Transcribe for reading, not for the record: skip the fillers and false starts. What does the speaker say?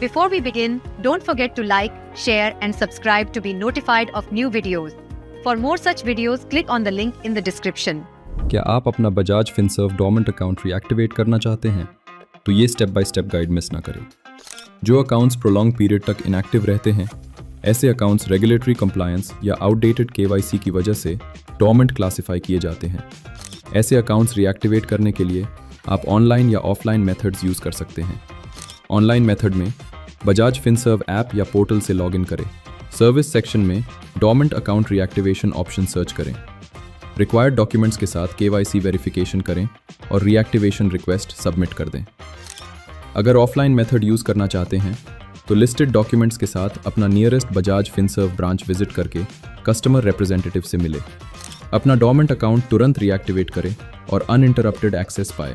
Before we begin, don't forget to like, share and subscribe to be notified of new videos. For more such videos, click on the link in the description. क्या आप अपना Bajaj Finserv dormant account reactivate करना चाहते हैं? तो ये step by step guide miss ना करें। जो अकाउंट्स प्रोलॉन्ग पीरियड तक इनएक्टिव रहते हैं, ऐसे अकाउंट्स रेगुलेटरी कंप्लायंस या आउटडेटेड केवाईसी की वजह से डोरमेंट क्लासिफाई किए जाते हैं। ऐसे अकाउंट्स रीएक्टिवेट करने के लिए आप ऑनलाइन या ऑफलाइन मेथड्स यूज़ कर सकते हैं। ऑनलाइन मेथड में बजाज फिनसर्व ऐप या पोर्टल से लॉगिन करें। सर्विस सेक्शन में dormant account reactivation option search करें। रिक्वायर्ड डॉक्यूमेंट्स के साथ केवाईसी वेरिफिकेशन करें और रीएक्टिवेशन रिक्वेस्ट सबमिट कर दें। अगर ऑफलाइन मेथड यूज़ करना चाहते हैं तो लिस्टेड डॉक्यूमेंट्स के साथ अपना nearest Bajaj Finserv branch visit करके कस्टमर रिप्रेजेंटेटिव से मिले। अपना डोरमेंट अकाउंट तुरंत रीएक्टिवेट करें और अनइंटरप्टेड एक्सेस पाए।